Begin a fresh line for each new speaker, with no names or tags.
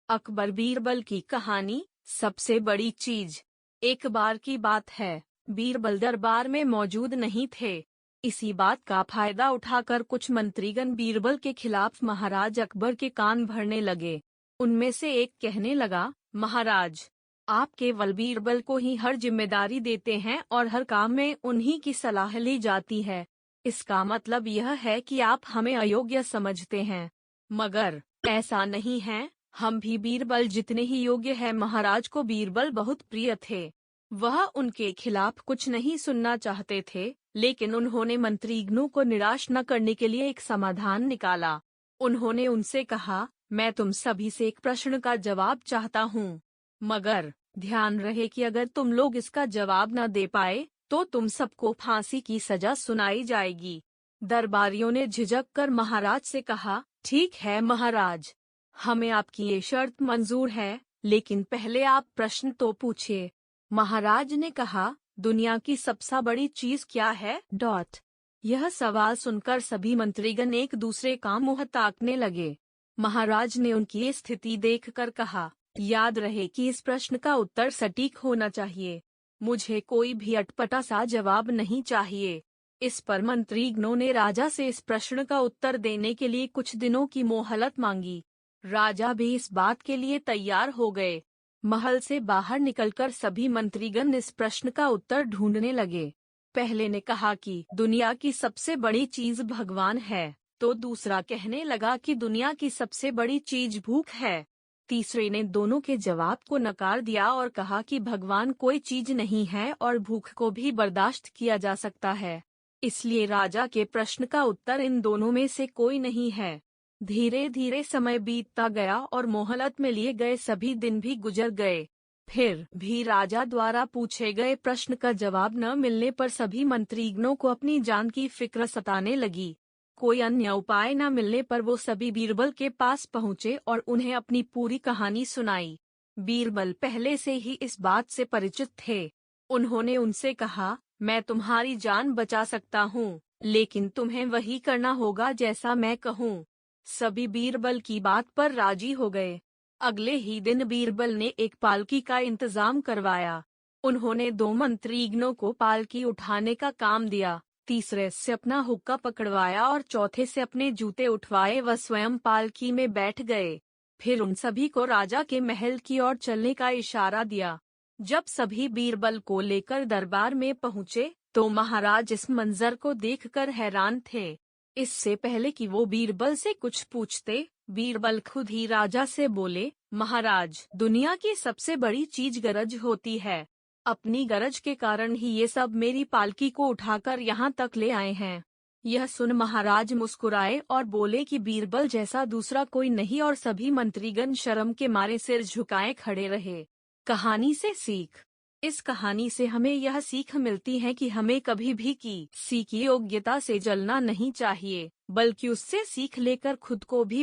अकबर बीरबल की कहानी। सबसे बड़ी चीज। एक बार की बात है, बीरबल दरबार में मौजूद नहीं थे। इसी बात का फायदा उठाकर कुछ मंत्रीगण बीरबल के खिलाफ महाराज अकबर के कान भरने लगे। उनमें से एक कहने लगा, महाराज, आप केवल बीरबल को ही हर जिम्मेदारी देते हैं और हर काम में उन्हीं की सलाह ली जाती है। इसका मतलब यह है कि आप हमें अयोग्य समझते हैं। मगर ऐसा नहीं है, हम भी बीरबल जितने ही योग्य हैं। महाराज को बीरबल बहुत प्रिय थे। वह उनके खिलाफ कुछ नहीं सुनना चाहते थे, लेकिन उन्होंने मंत्रीगणों को निराश न करने के लिए एक समाधान निकाला। उन्होंने उनसे कहा, मैं तुम सभी से एक प्रश्न का जवाब चाहता हूँ, मगर ध्यान रहे कि अगर तुम लोग इसका जवाब न दे पाए तो तुम सबको फांसी की सजा सुनाई जाएगी। दरबारियों ने झिझक कर महाराज से कहा, ठीक है महाराज, हमें आपकी ये शर्त मंजूर है, लेकिन पहले आप प्रश्न तो पूछिए। महाराज ने कहा, दुनिया की सबसे बड़ी चीज क्या है? यह सवाल सुनकर सभी मंत्रीगण एक दूसरे का मुंह ताकने लगे। महाराज ने उनकी स्थिति देखकर कहा, याद रहे कि इस प्रश्न का उत्तर सटीक होना चाहिए। मुझे कोई भी अटपटा सा जवाब नहीं चाहिए। इस पर मंत्रीगणों ने राजा से इस प्रश्न का उत्तर देने के लिए कुछ दिनों की मोहलत मांगी। राजा भी इस बात के लिए तैयार हो गए। महल से बाहर निकलकर सभी मंत्रीगण इस प्रश्न का उत्तर ढूंढने लगे। पहले ने कहा कि दुनिया की सबसे बड़ी चीज भगवान है, तो दूसरा कहने लगा कि दुनिया की सबसे बड़ी चीज भूख है। तीसरे ने दोनों के जवाब को नकार दिया और कहा कि भगवान कोई चीज नहीं है और भूख को भी बर्दाश्त किया जा सकता है। इसलिए राजा के प्रश्न का उत्तर इन दोनों में से कोई नहीं है। धीरे धीरे समय बीतता गया और मोहलत में लिए गए सभी दिन भी गुजर गए। फिर भी राजा द्वारा पूछे गए प्रश्न का जवाब न मिलने पर सभी मंत्रीगणों को अपनी जान की फिक्र सताने लगी। कोई अन्य उपाय न मिलने पर वो सभी बीरबल के पास पहुँचे और उन्हें अपनी पूरी कहानी सुनाई। बीरबल पहले से ही इस बात से परिचित थे। उन्होंने उनसे कहा, मैं तुम्हारी जान बचा सकता हूँ, लेकिन तुम्हें वही करना होगा जैसा मैं कहूँ। सभी बीरबल की बात पर राजी हो गए। अगले ही दिन बीरबल ने एक पालकी का इंतजाम करवाया। उन्होंने दो मंत्रीगणों को पालकी उठाने का काम दिया, तीसरे से अपना हुक्का पकड़वाया और चौथे से अपने जूते उठवाए। वह स्वयं पालकी में बैठ गए। फिर उन सभी को राजा के महल की ओर चलने का इशारा दिया। जब सभी बीरबल को लेकर दरबार में पहुँचे तो महाराज इस मंजर को देखकर हैरान थे। इससे पहले कि वो बीरबल से कुछ पूछते, बीरबल खुद ही राजा से बोले, महाराज, दुनिया की सबसे बड़ी चीज गरज होती है। अपनी गरज के कारण ही ये सब मेरी पालकी को उठाकर यहाँ तक ले आए हैं। यह सुन महाराज मुस्कुराए और बोले कि बीरबल जैसा दूसरा कोई नहीं, और सभी मंत्रीगण शर्म के मारे सिर झुकाए खड़े रहे। कहानी से सीख। इस कहानी से हमें यह सीख मिलती है कि हमें कभी भी किसी की योग्यता से जलना नहीं चाहिए, बल्कि उससे सीख लेकर खुद को भी